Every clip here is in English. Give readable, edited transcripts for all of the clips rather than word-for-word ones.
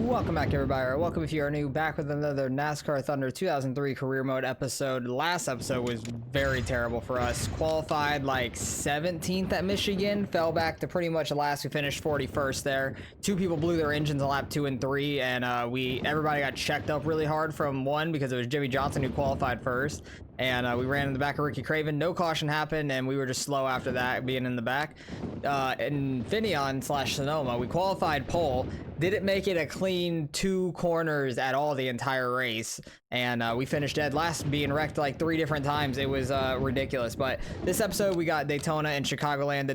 Welcome back, everybody, or welcome if you are new, back with another NASCAR Thunder 2003 career mode episode. Last episode was very terrible for us. Qualified like 17th at Michigan, fell back to pretty much last. We finished 41st there. Two people blew their engines on lap 2 and 3, and everybody got checked up really hard from one because it was Jimmy Johnson who qualified first. And we ran in the back of Ricky Craven. No caution happened, and we were just slow after that, being in the back. In Finion / Sonoma, we qualified pole. Didn't make it a clean 2 corners at all the entire race. And we finished dead last, being wrecked like 3 different times. It was ridiculous. But this episode, we got Daytona and Chicagoland.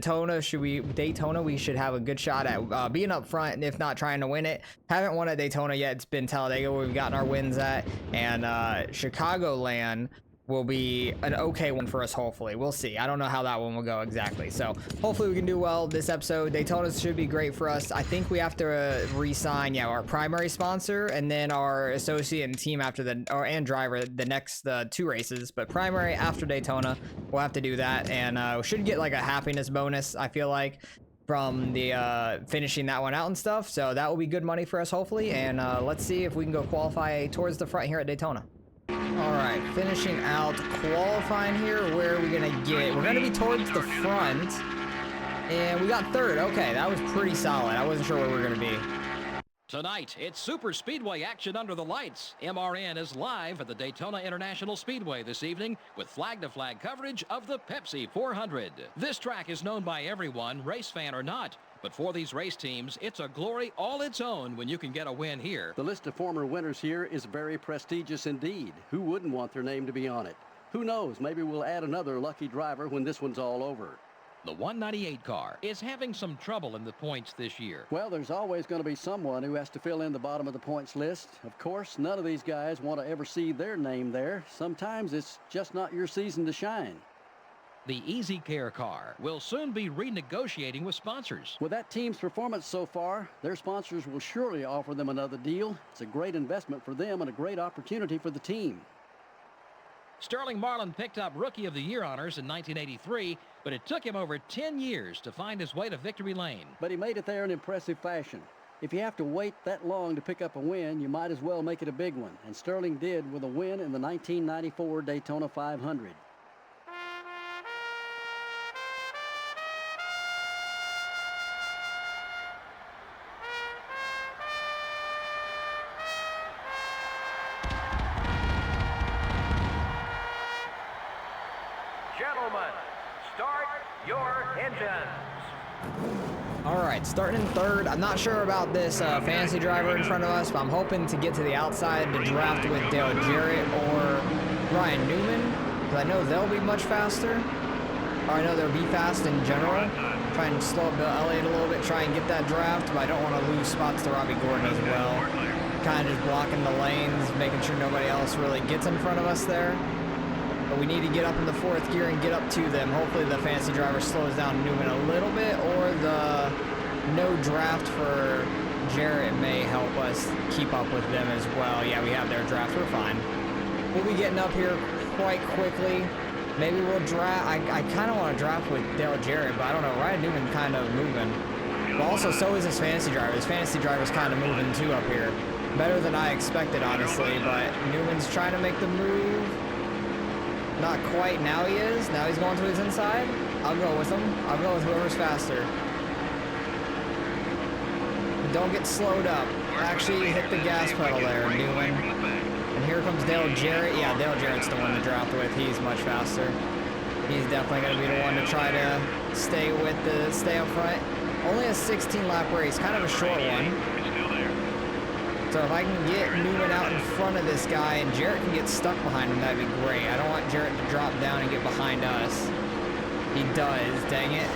Daytona, we should have a good shot at being up front, and if not, trying to win it. Haven't won at Daytona yet. It's been Talladega where we've gotten our wins at. And Chicagoland will be an okay one for us, hopefully. We'll see. I don't know how that one will go exactly. So hopefully we can do well this episode. Daytona should be great for us. I think we have to re-sign, our primary sponsor and then our associate and team after and driver the next 2 races. But primary after Daytona, we'll have to do that. And we should get like a happiness bonus, I feel like, from the finishing that one out and stuff. So that will be good money for us, hopefully. And let's see if we can go qualify towards the front here at Daytona. Alright, finishing out qualifying here. Where are we gonna get? We're gonna be towards the front. And we got 3rd. Okay, that was pretty solid. I wasn't sure where we were gonna be. Tonight, it's super speedway action under the lights. MRN is live at the Daytona International Speedway this evening with flag-to-flag coverage of the Pepsi 400. This track is known by everyone, race fan or not. But for these race teams, it's a glory all its own when you can get a win here. The list of former winners here is very prestigious indeed. Who wouldn't want their name to be on it? Who knows, maybe we'll add another lucky driver when this one's all over. The 198 car is having some trouble in the points this year. Well, there's always going to be someone who has to fill in the bottom of the points list. Of course, none of these guys want to ever see their name there. Sometimes it's just not your season to shine. The Easy Care car will soon be renegotiating with sponsors. With that team's performance so far, their sponsors will surely offer them another deal. It's a great investment for them and a great opportunity for the team. Sterling Marlin picked up Rookie of the Year honors in 1983, but it took him over 10 years to find his way to victory lane. But he made it there in impressive fashion. If you have to wait that long to pick up a win, you might as well make it a big one. And Sterling did with a win in the 1994 Daytona 500. Gentlemen, start your engines. Alright, starting in 3rd. I'm not sure about this fantasy driver in front of us, but I'm hoping to get to the outside to draft with Dale Jarrett or Ryan Newman, because I know they'll be much faster. Or I know they'll be fast in general. Try and slow up Bill Elliott a little bit, try and get that draft, but I don't want to lose spots to Robbie Gordon as well. Kind of just blocking the lanes, making sure nobody else really gets in front of us there. But we need to get up in the 4th gear and get up to them. Hopefully the fancy driver slows down Newman a little bit, or the no draft for Jarrett may help us keep up with them as well. Yeah, we have their draft. We're fine. We'll be getting up here quite quickly. Maybe we'll draft. I kind of want to draft with Dale Jarrett, but I don't know. Ryan Newman kind of moving. But also, so is his fantasy driver. His fantasy driver's kind of moving too up here. Better than I expected, honestly, but Newman's trying to make the move. Not quite. Now he is. Now he's going to his inside. I'll go with him. I'll go with whoever's faster. But don't get slowed up. Actually hit the gas pedal there, Newman. And here comes Dale Jarrett. Yeah, Dale Jarrett's the one to draft with. He's much faster. He's definitely going to be the one to try to stay up front. Only a 16-lap race. Kind of a short one. So if I can get Newman out in front of this guy and Jarrett can get stuck behind him, that'd be great. I don't want Jarrett to drop down and get behind us. He does, dang it.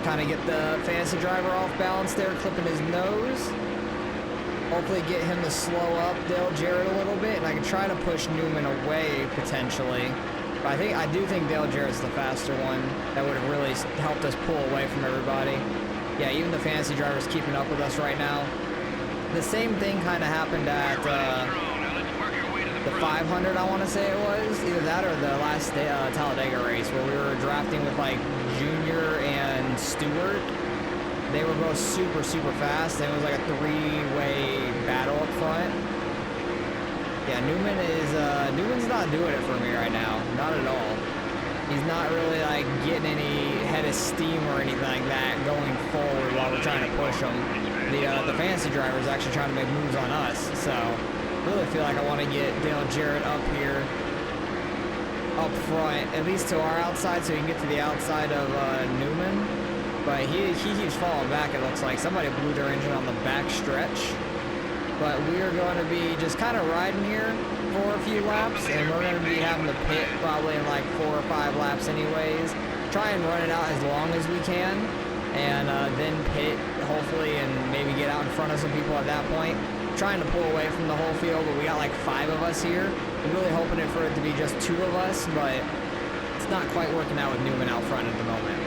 Kind of get the fantasy driver off balance there, clipping his nose. Hopefully get him to slow up Dale Jarrett a little bit, and I can try to push Newman away potentially. But I do think Dale Jarrett's the faster one. That would have really helped us pull away from everybody. Yeah, even the fantasy driver's keeping up with us right now. The same thing kind of happened at the 500, I want to say it was. Either that or the last Talladega race where we were drafting with like Junior and Stewart. They were both super, super fast. It was like a three-way battle up front. Yeah, Newman's not doing it for me right now. Not at all. He's not really like getting any head of steam or anything like that going forward while we're trying to push him. The fancy driver is actually trying to make moves on us. So really feel like I want to get Dale Jarrett up here, up front, at least to our outside, so he can get to the outside of Newman. But he keeps falling back. It looks like somebody blew their engine on the back stretch. But we are going to be just kind of riding here for a few laps, and we're going to be having to pit probably in like 4 or 5 laps anyways. Try and run it out as long as we can, and then pit, hopefully, and maybe get out in front of some people at that point. Trying to pull away from the whole field, but we got like 5 of us here. I'm really hoping for it to be just 2 of us, but it's not quite working out with Newman out front at the moment.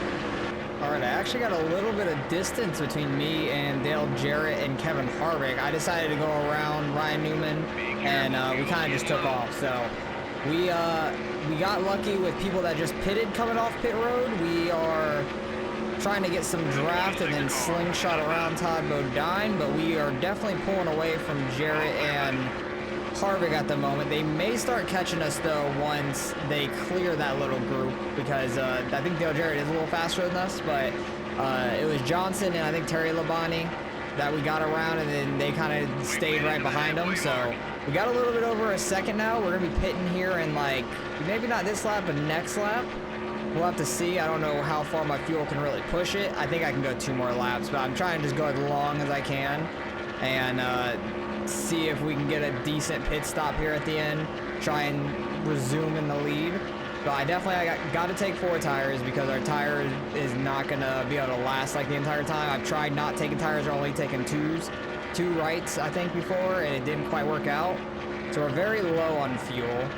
All right, I actually got a little bit of distance between me and Dale Jarrett and Kevin Harvick. I decided to go around Ryan Newman, and we kind of just took off. So we got lucky with people that just pitted coming off pit road. We are trying to get some draft and then slingshot around Todd Bodine, but we are definitely pulling away from Jarrett and Harvick at the moment. They may start catching us though once they clear that little group, because I think Dale Jarrett is a little faster than us, but it was Johnson and I think Terry Labonte that we got around, and then they kind of stayed right behind them. So we got a little bit over a second now. We're gonna be pitting here in like maybe not this lap but next lap. We'll have to see. I don't know how far my fuel can really push it. I think I can go 2 more laps, but I'm trying to just go as long as I can and see if we can get a decent pit stop here at the end, try and resume in the lead. But I definitely got to take 4 tires, because our tire is not going to be able to last like the entire time. I've tried not taking tires, or only taking 2 rights, I think, before, and it didn't quite work out. So we're very low on fuel.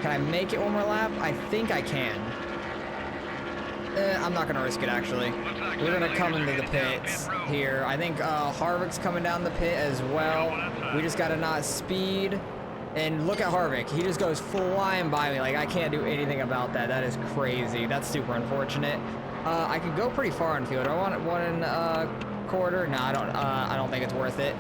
Can I make it 1 more lap? I think I can. I'm not going to risk it, actually. We're going to come into the pits here. I think Harvick's coming down the pit as well. We just got to not speed. And look at Harvick. He just goes flying by me. Like, I can't do anything about that. That is crazy. That's super unfortunate. I could go pretty far on field. I want 1.25. No, I don't think it's worth it.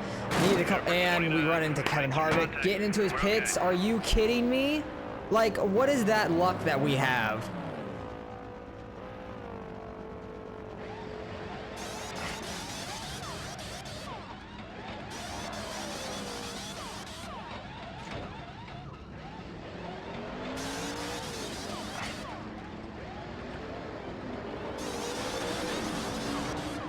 Need to come, and we run into Kevin Harvick getting into his pits. Are you kidding me? Like, what is that luck that we have?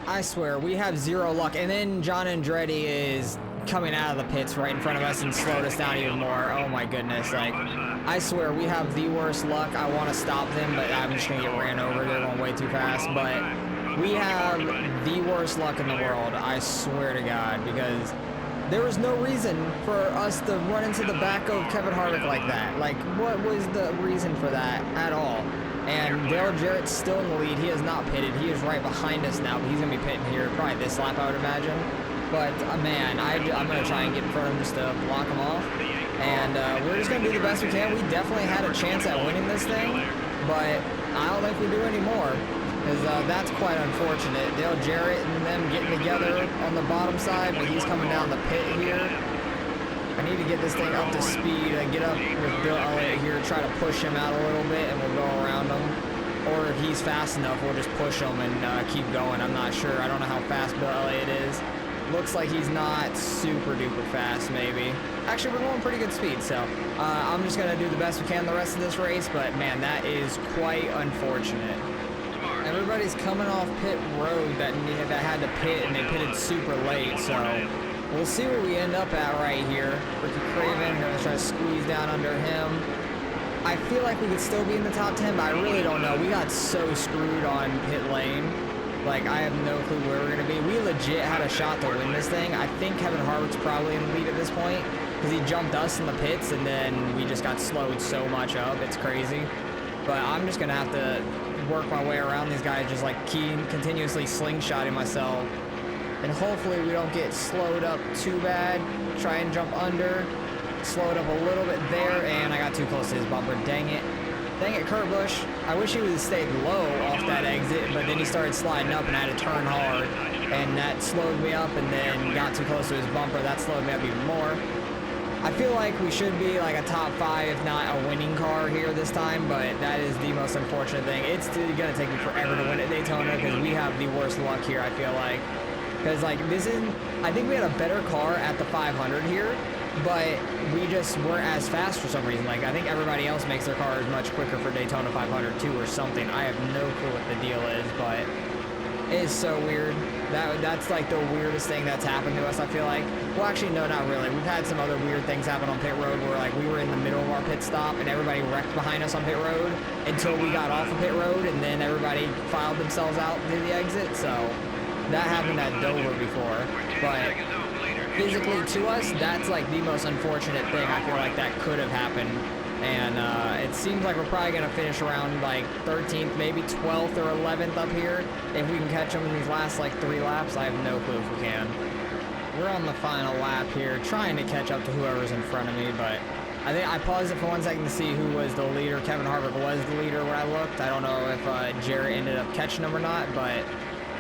I swear, we have 0 luck. And then John Andretti is coming out of the pits right in front of us and slowed us down even more. Oh my goodness. Like, I swear, we have the worst luck. I want to stop them, but I'm just going to get ran over. They're going way too fast. But we have the worst luck in the world. I swear to God, because there was no reason for us to run into the back of Kevin Harvick like that. Like, what was the reason for that at all? And Dale Jarrett's still in the lead. He has not pitted. He is right behind us now, but he's going to be pitting here probably this lap, I would imagine. But, man, I'm going to try and get in front of him just to block him off. And we're just going to do the best we can. We definitely had a chance at winning this thing, but I don't think we do anymore, because that's quite unfortunate. Dale Jarrett and them getting together on the bottom side, but he's coming down the pit here. I need to get this thing up to speed and get up with Bill Elliott here, try to push him out a little bit, and we'll go around him. Or if he's fast enough, we'll just push him and keep going. I'm not sure. I don't know how fast Bill Elliott is. Looks like he's not super duper fast, maybe. Actually, we're going pretty good speed, so I'm just going to do the best we can the rest of this race, but man, that is quite unfortunate. Everybody's coming off pit road that had to pit, and they pitted super late, so we'll see where we end up at right here. Ricky Craven, we're going to try to squeeze down under him. I feel like we could still be in the top 10, but I really don't know. We got so screwed on pit lane. Like, I have no clue where we're going to be. We legit had a shot to win this thing. I think Kevin Harvick's probably in the lead at this point, because he jumped us in the pits, and then we just got slowed so much up. It's crazy. But I'm just going to have to work my way around these guys, just like continuously slingshotting myself. And hopefully we don't get slowed up too bad. Try and jump under. Slow it up a little bit there, and I got too close to his bumper. Dang it. Dang it, Kurt Busch. I wish he would have stayed low off that exit, but then he started sliding up and I had to turn hard. and that slowed me up, and then got too close to his bumper. That slowed me up even more. I feel like we should be like a top 5, if not a winning car here this time, but that is the most unfortunate thing. It's gonna take me forever to win at Daytona because we have the worst luck here, I feel like. Because like this is, I think we had a better car at the 500 here, but we just weren't as fast for some reason. Like I think everybody else makes their cars much quicker for Daytona 500 too or something. I have no clue what the deal is, but it is so weird. That's like the weirdest thing that's happened to us, I feel like. Well, actually, no, not really. We've had some other weird things happen on pit road where like we were in the middle of our pit stop and everybody wrecked behind us on pit road until we got off of pit road, and then everybody filed themselves out through the exit. So that happened at Dover before. But physically to us, that's like the most unfortunate thing I feel like that could have happened. And it seems like we're probably going to finish around like 13th, maybe 12th or 11th up here. If we can catch them in these last like 3 laps, I have no clue if we can. We're on the final lap here, trying to catch up to whoever's in front of me, but I think I paused it for 1 second to see who was the leader. Kevin Harvick was the leader when I looked. I don't know if Jarrett ended up catching him or not, but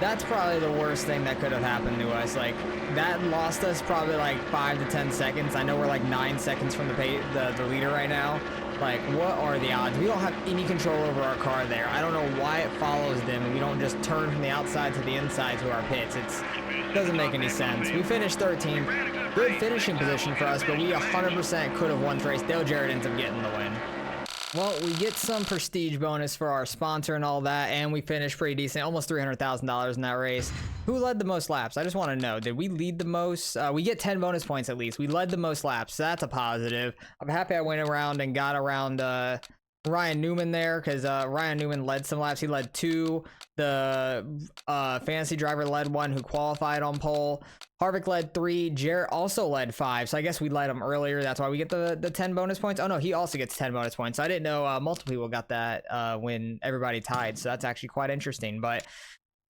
that's probably the worst thing that could have happened to us. Like, that lost us probably like 5 to 10 seconds. I know we're like 9 seconds from the leader right now. Like, what are the odds? We don't have any control over our car there. I don't know why it follows them and we don't just turn from the outside to the inside to our pits. It doesn't make any sense. We finished 13th. Good finishing position for us, but we 100% could have won the race. Dale Jarrett ends up getting the win. Well, we get some prestige bonus for our sponsor and all that, and we finished pretty decent, almost $300,000 in that race. Who led the most laps? I just want to know, did we lead the most? We get 10 bonus points at least. We led the most laps, so that's a positive. I'm happy I went around and got around Ryan Newman there, because Ryan Newman led some laps. He led 2. The fantasy driver led 1 who qualified on pole. Harvick led 3. Jarrett also led 5. So I guess we led him earlier. That's why we get the 10 bonus points. Oh no, he also gets 10 bonus points. So I didn't know multiple people got that when everybody tied. So that's actually quite interesting. But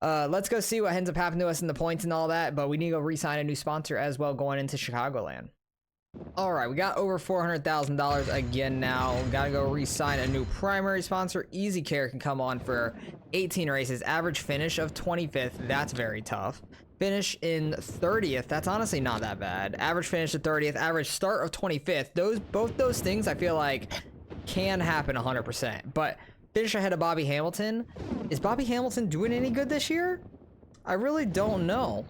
let's go see what ends up happening to us in the points and all that. But we need to go re-sign a new sponsor as well going into Chicagoland. All right, we got over $400,000 again now. Gotta go re-sign a new primary sponsor. Easy Care can come on for 18 races. Average finish of 25th. That's very tough. Finish in 30th. That's honestly not that bad. Average finish of 30th. Average start of 25th. Both those things I feel like can happen 100%. But finish ahead of Bobby Hamilton. Is Bobby Hamilton doing any good this year? I really don't know.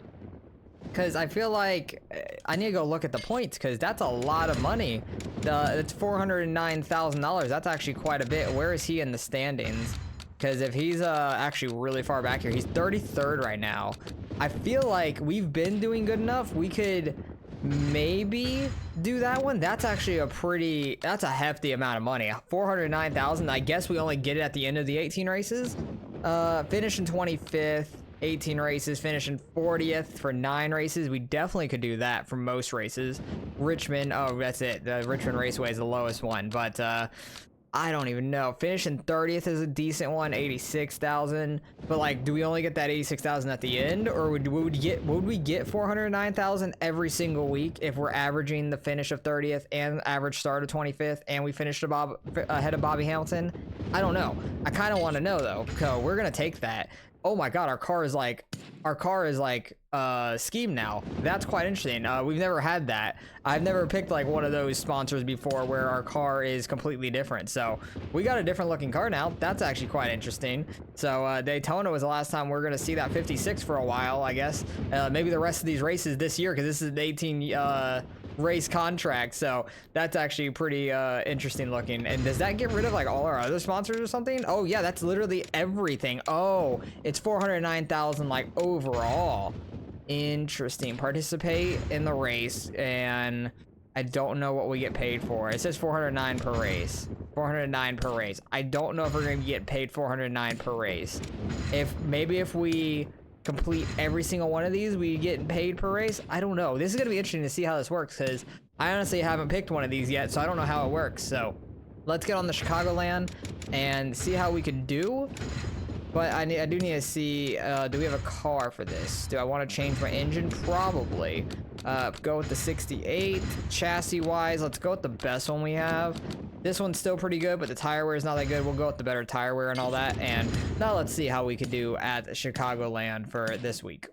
Because I feel like I need to go look at the points, because that's a lot of money. It's $409,000. That's actually quite a bit. Where is he in the standings? Because if he's actually really far back here, he's 33rd right now. I feel like we've been doing good enough. We could maybe do that one. That's actually that's a hefty amount of money. $409,000. I guess we only get it at the end of the 18 races. Finish in 25th. 18 races, finishing 40th for 9 races. We definitely could do that for most races. Richmond, oh, that's it. The Richmond Raceway is the lowest one, but I don't even know. Finishing 30th is a decent one, 86,000. But like, do we only get that 86,000 at the end, or would we get 409,000 every single week if we're averaging the finish of 30th and average start of 25th, and we finished ahead of Bobby Hamilton? I don't know. I kind of want to know though. So we're gonna take that. Oh my god, our car is like scheme now. That's quite interesting. We've never had that. I've never picked like one of those sponsors before where our car is completely different. So we got a different looking car now. That's actually quite interesting. So Daytona was the last time we're gonna see that 56 for a while, I guess. Maybe the rest of these races this year, because this is an 18 race contract, so that's actually pretty interesting looking. And does that get rid of like all our other sponsors or something? Oh yeah, that's literally everything. Oh, it's 409,000 like overall. Interesting. Participate in the race, and I don't know what we get paid for. It says 409 per race. 409 per race. I don't know if we're gonna get paid 409 per race. If we complete every single one of these, we get paid per race. I don't know. This is gonna be interesting to see how this works, because I honestly haven't picked one of these yet, so I don't know how it works. So let's get on the Chicagoland and see how we can do. But I do need to see, do we have a car for this? Do I want to change my engine? Probably. Go with the 68. Chassis wise, let's go with the best one we have. This one's still pretty good, but the tire wear is not that good. We'll go with the better tire wear and all that. And now let's see how we could do at Chicagoland for this week.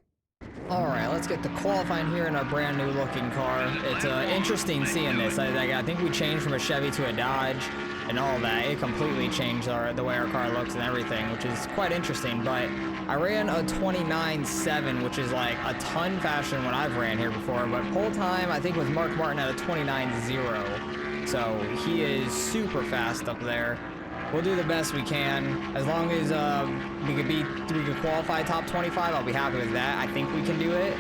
All right, let's get the qualifying here in our brand new looking car. It's interesting seeing this. I think we changed from a Chevy to a Dodge and all that. It completely changed the way our car looks and everything, which is quite interesting. But I ran a 29.7, which is like a ton faster than what I've ran here before. But pole time, I think, with Mark Martin at a 29.0. So he is super fast up there. We'll do the best we can. As long as we could qualify top 25, I'll be happy with that. I think we can do it.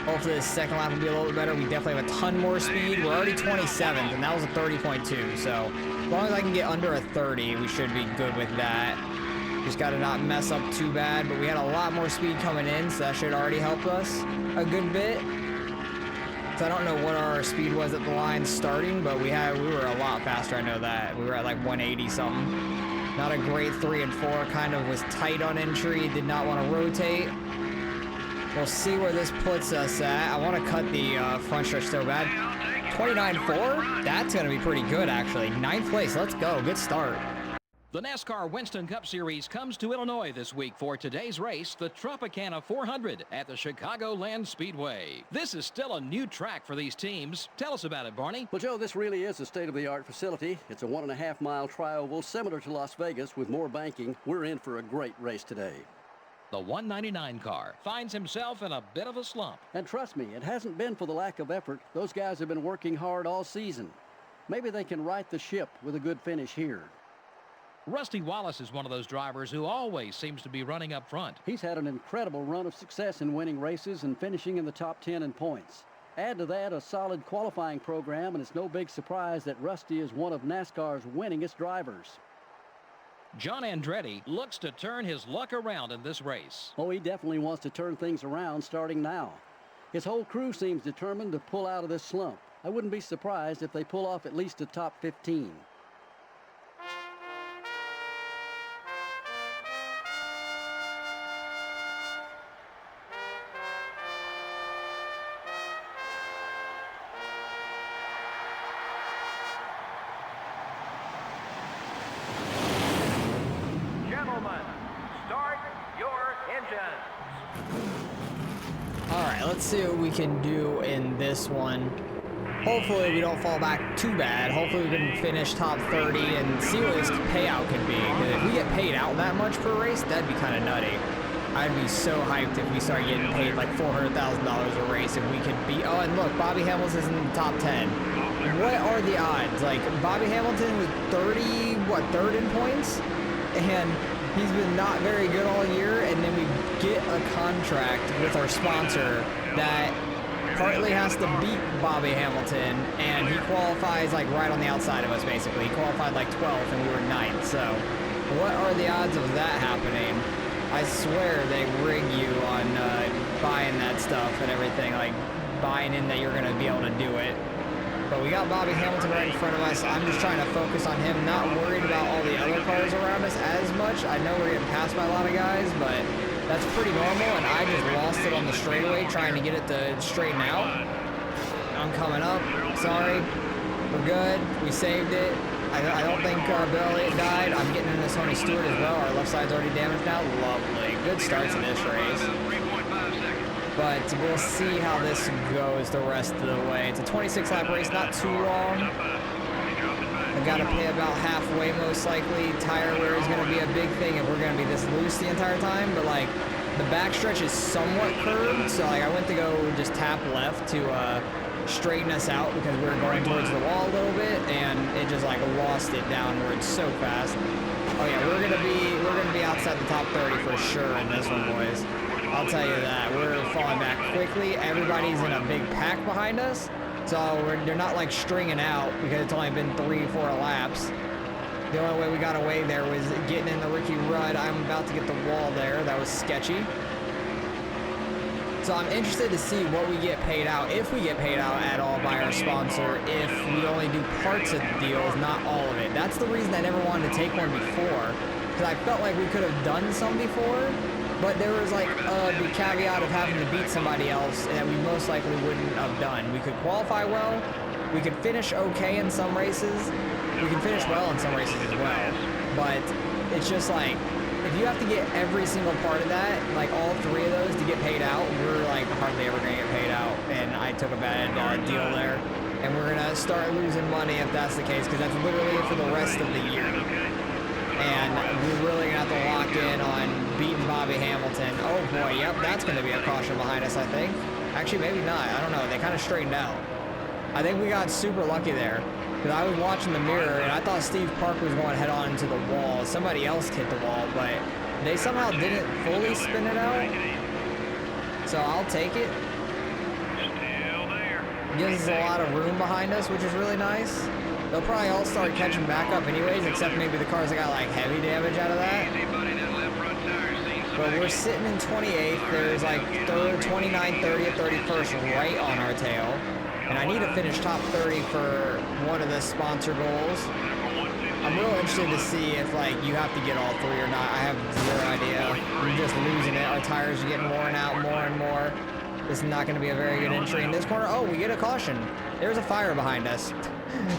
Hopefully the second lap will be a little bit better. We definitely have a ton more speed. We're already 27th, and that was a 30.2. So as long as I can get under a 30, we should be good with that. Just got to not mess up too bad. But we had a lot more speed coming in, so that should already help us a good bit. So I don't know what our speed was at the line starting, but we were a lot faster. I know that we were at like 180 something. Not a great 3 and 4. Kind of was tight on entry. Did not want to rotate. We'll see where this puts us at. I want to cut the front stretch so bad. 29.4. That's gonna be pretty good actually. 9th place. Let's go. Good start. The NASCAR Winston Cup Series comes to Illinois this week for today's race, the Tropicana 400 at the Chicagoland Speedway. This is still a new track for these teams. Tell us about it, Barney. Well, Joe, this really is a state-of-the-art facility. It's a 1.5-mile trioval similar to Las Vegas with more banking. We're in for a great race today. The 199 car finds himself in a bit of a slump. And trust me, it hasn't been for the lack of effort. Those guys have been working hard all season. Maybe they can right the ship with a good finish here. Rusty Wallace is one of those drivers who always seems to be running up front. He's had an incredible run of success in winning races and finishing in the top 10 in points. Add to that a solid qualifying program, and it's no big surprise that Rusty is one of NASCAR's winningest drivers. John Andretti looks to turn his luck around in this race. Oh, he definitely wants to turn things around starting now. His whole crew seems determined to pull out of this slump. I wouldn't be surprised if they pull off at least a top 15. Let's see what we can do in this one. Hopefully we don't fall back too bad. Hopefully we can finish top 30 and see what this payout could be. Because if we get paid out that much per race, that'd be kind of nutty. I'd be so hyped if we start getting paid like $400,000 a race if we could beat. Oh, and look, Bobby Hamilton's in the top 10. What are the odds? Like, Bobby Hamilton was 3rd in points? And he's been not very good all year, and then we get a contract with our sponsor that partly has to beat Bobby Hamilton, and he qualifies like right on the outside of us basically. He qualified like 12th and we were 9th, so what are the odds of that happening? I swear they rig you on buying that stuff and everything, like buying in that you're going to be able to do it. But we got Bobby Hamilton right in front of us. I'm just trying to focus on him, not worried about all the other cars around us as much. I know we're getting passed by a lot of guys, but that's pretty normal, and I just lost it on the straightaway trying to get it to straighten out. I'm coming up. Sorry. We're good. We saved it. I don't think Bill Elliott died. I'm getting into Tony Stewart as well. Our left side's already damaged now. Lovely. Good start to this race. But we'll see how this goes the rest of the way. It's a 26-lap race, not too long. I've got to pay about halfway most likely. Tire wear is going to be a big thing if we're going to be this loose the entire time. But like the backstretch is somewhat curved, so like I went to go just tap left to straighten us out because we were going towards the wall a little bit, and it just like lost it downwards so fast. Oh yeah, we're gonna be outside the top 30 for sure in this one, boys. I'll tell you that. We're falling back quickly. Everybody's in a big pack behind us. So they're not like stringing out because it's only been 3-4 laps. The only way we got away there was getting in the Ricky Rudd. I'm about to get the wall there. That was sketchy. So I'm interested to see what we get paid out, if we get paid out at all by our sponsor, if we only do parts of the deals, not all of it. That's the reason I never wanted to take one before, because I felt like we could have done some before. But there was like the caveat of having to beat somebody else that we most likely wouldn't have done. We could qualify well. We could finish okay in some races. We can finish well in some races as well. But it's just like, if you have to get every single part of that, like all 3 of those to get paid out, we're like hardly ever gonna get paid out. And I took a bad deal there. And we're gonna start losing money if that's the case, because that's literally for the rest of the year. And we're really gonna have to lock in on beating Bobby Hamilton. Oh boy, yep, that's gonna be a caution behind us, I think. Actually, maybe not. I don't know. They kind of straightened out. I think we got super lucky there, because I was watching the mirror and I thought Steve Park was going head on into the wall. Somebody else hit the wall, but they somehow didn't fully spin it out. So I'll take it. Gives us a lot of room behind us, which is really nice. They'll probably all start catching back up anyways, except maybe the cars that got like heavy damage out of that. But we're sitting in 28th. There's like 29, 30th, 31st right on our tail. And I need to finish top 30 for one of the sponsor goals. I'm real interested to see if like you have to get all 3 or not. I have 0 idea. We're just losing it. Our tires are getting worn out more and more. This is not going to be a very good entry in this corner. Oh, we get a caution. There's a fire behind us.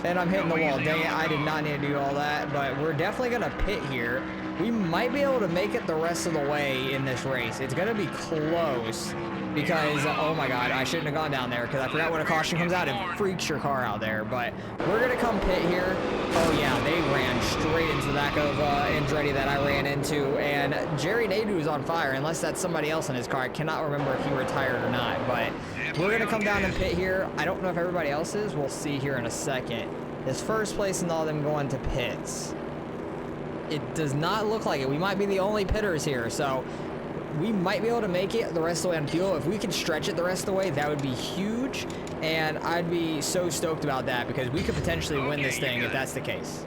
And I'm hitting the wall. Dang it, I did not need to do all that. But we're definitely going to pit here. We might be able to make it the rest of the way in this race. It's going to be close. Because, oh my god, I shouldn't have gone down there. Because I forgot when a caution comes out, it freaks your car out there. But we're going to come pit here. Oh yeah, they ran straight into the back of Andretti that I ran into. And Jerry Nadeau is on fire, unless that's somebody else in his car. I cannot remember if he retired or not. But we're going to come down and pit here. I don't know if everybody else is. We'll see here in a second. This first place and all them going to pits. It does not look like it. We might be the only pitters here. So we might be able to make it the rest of the way on fuel. If we could stretch it the rest of the way, that would be huge. And I'd be so stoked about that, because we could potentially win this thing if that's the case.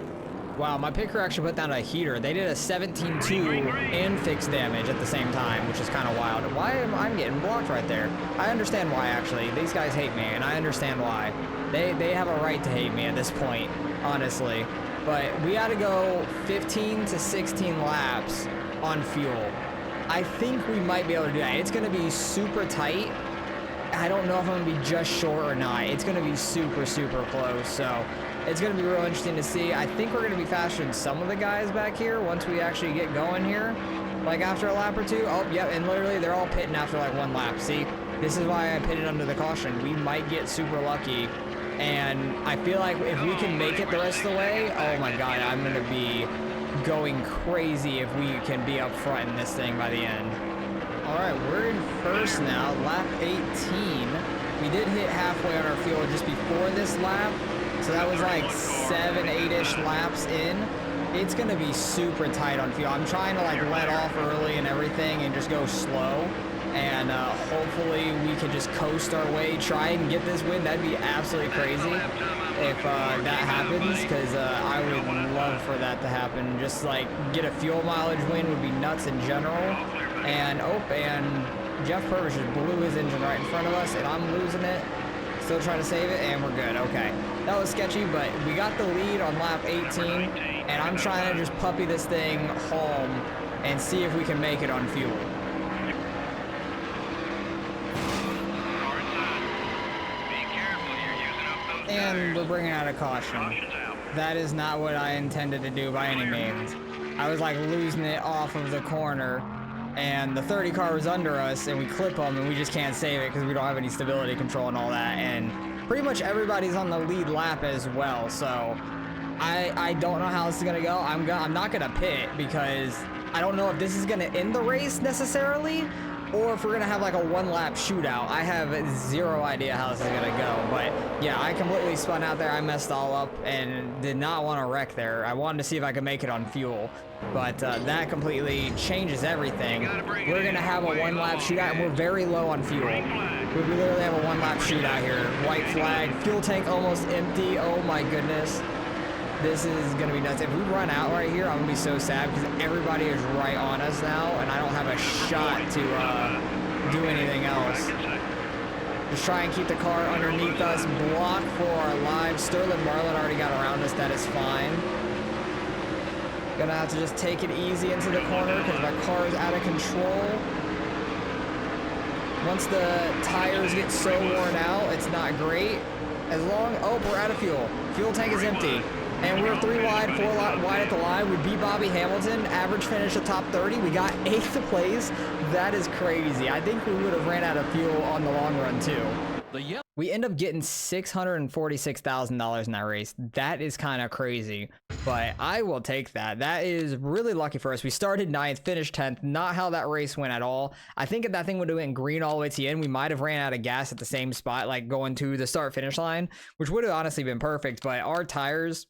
Wow, my pit crew actually put down a heater. They did a 17.2 and fixed damage at the same time, which is kind of wild. Why am I getting blocked right there? I understand why, actually. These guys hate me, and I understand why. They have a right to hate me at this point, honestly. But we got to go 15 to 16 laps on fuel. I think we might be able to do that. It's going to be super tight. I don't know if I'm going to be just short or not. It's going to be super, super close. So it's going to be real interesting to see. I think we're going to be faster than some of the guys back here once we actually get going here. Like after a lap or 2. Oh, yeah, and literally they're all pitting after like 1 lap. See, this is why I pitted under the caution. We might get super lucky. And I feel like if we can make it the rest of the way, oh my god, I'm going to be going crazy if we can be up front in this thing by the end. Alright, we're in first now, lap 18. We did hit halfway on our fuel just before this lap, so that was like 7, 8-ish laps in. It's going to be super tight on fuel. I'm trying to like let off early and everything and just go slow. And hopefully we can just coast our way, try and get this win. That'd be absolutely crazy if that happens, because I would love for that to happen. Just like get a fuel mileage win would be nuts in general. And and Jeff Purvis just blew his engine right in front of us, and I'm losing it. Still trying to save it, and we're good. Okay, that was sketchy, but we got the lead on lap 18, and I'm trying to just puppy this thing home and see if we can make it on fuel. And we're bringing out a caution. That is not what I intended to do by any means. I was like losing it off of the corner, and the 30 car was under us, and we clip them, and we just can't save it because we don't have any stability control and all that. And pretty much everybody's on the lead lap as well. So I don't know how this is gonna go. I'm not gonna pit because I don't know if this is gonna end the race necessarily, or if we're gonna have like a 1-lap shootout. I have 0 idea how this is gonna go. But yeah, I completely spun out there. I messed all up and did not want to wreck there. I wanted to see if I could make it on fuel, but that completely changes everything. We're gonna have a 1-lap shootout, and we're very low on fuel. We literally have a 1-lap shootout here. White flag, fuel tank almost empty. Oh my goodness. This is going to be nuts. If we run out right here, I'm going to be so sad because everybody is right on us now, and I don't have a shot to do anything else. Just try and keep the car underneath us. Block for our lives. Sterling Marlin already got around us. That is fine. Going to have to just take it easy into the corner because my car is out of control. Once the tires get so worn out, it's not great. Oh, we're out of fuel. Fuel tank is empty. and we're 3 wide, 4 wide at the line. We beat Bobby Hamilton, average finish of top 30. We got 8th place. That is crazy. I think we would have ran out of fuel on the long run too. We end up getting $646,000 in that race. That is kind of crazy, but I will take that. That is really lucky for us. We started 9th, finished 10th. Not how that race went at all. I think if that thing would have went green all the way to the end, we might have ran out of gas at the same spot, like going to the start finish line, which would have honestly been perfect, but our tires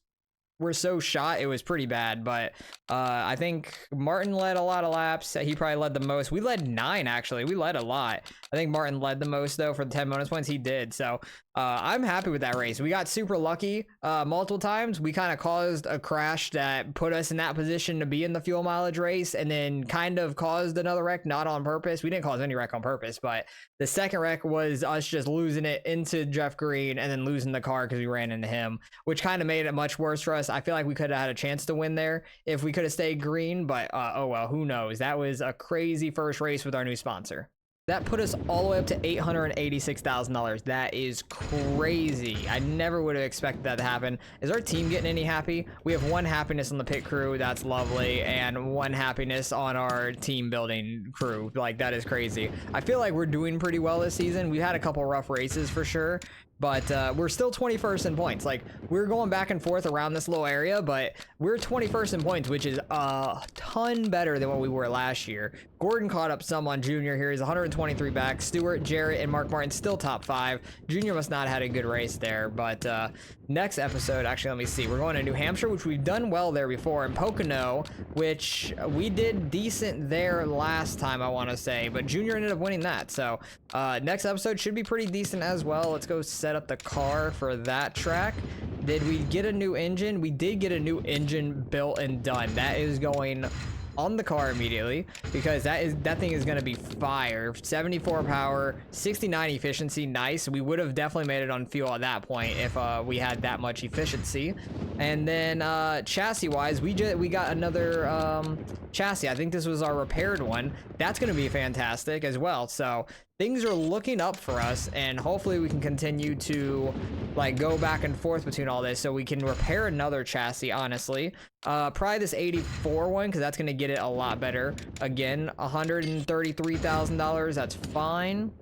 were so shot, it was pretty bad. But I think Martin led a lot of laps. He probably led the most. We led 9, actually. We led a lot. I think Martin led the most, though, for the 10 bonus points. He did. So I'm happy with that race. We got super lucky multiple times. We kind of caused a crash that put us in that position to be in the fuel mileage race, and then kind of caused another wreck, not on purpose. We didn't cause any wreck on purpose, but the second wreck was us just losing it into Jeff Green and then losing the car because we ran into him, which kind of made it much worse for us. I feel like we could have had a chance to win there if we could have stayed green, but oh well, who knows? That was a crazy first race with our new sponsor. That put us all the way up to $886,000. That is crazy. I never would have expected that to happen. Is our team getting any happy? We have 1 happiness on the pit crew. That's lovely. And 1 happiness on our team building crew. Like, that is crazy. I feel like we're doing pretty well this season. We've had a couple rough races for sure, but we're still 21st in points. Like, we're going back and forth around this little area, but we're 21st in points, which is a ton better than what we were last year. Gordon caught up some on Junior here. He's 123 back. Stewart, Jarrett, and Mark Martin still top 5. Junior must not have had a good race there, but next episode, actually, let me see. We're going to New Hampshire, which we've done well there before, and Pocono, which we did decent there last time, I want to say, but Junior ended up winning that. So next episode should be pretty decent as well. Let's go set up the car for that track. Did we get a new engine? We did get a new engine built and done. That is going on the car immediately, because that thing is going to be fire. 74 power, 69 efficiency. Nice. We would have definitely made it on fuel at that point if we had that much efficiency. And then chassis wise, we got another chassis. I think this was our repaired one. That's going to be fantastic as well. So things are looking up for us, and hopefully we can continue to like go back and forth between all this so we can repair another chassis, honestly. Probably this 84 one, because that's going to get it a lot better. Again, $133,000. That's fine.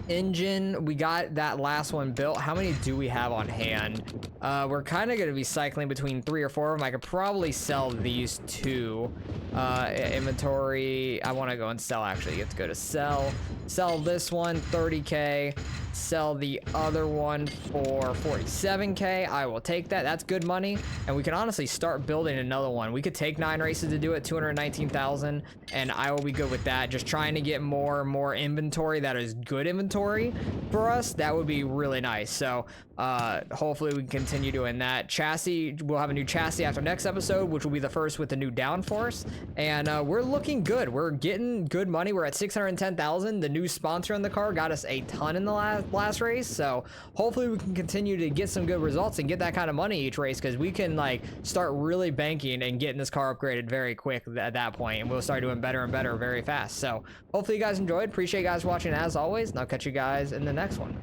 Engine, we got that last one built. How many do we have on hand? We're kind of going to be cycling between 3 or 4 of them. I could probably sell these 2. Inventory, I want to go and sell, actually. Let's go to sell this one, 30k. Sell the other one for 47k. I will take that. That's good money, and we can honestly start building another one. We could take 9 races to do it, 219,000, and I will be good with that. Just trying to get more and more inventory that is good inventory for us. That would be really nice. So hopefully we can continue doing that. Chassis, we'll have a new chassis after next episode, which will be the first with the new downforce, and we're looking good. We're getting good money. We're at 610,000. The new sponsor in the car got us a ton in the last race, so hopefully we can continue to get some good results and get that kind of money each race, because we can like start really banking and getting this car upgraded very quick at that point, and we'll start doing better and better very fast. So hopefully you guys enjoyed. Appreciate you guys watching as always, and I'll catch you guys in the next one.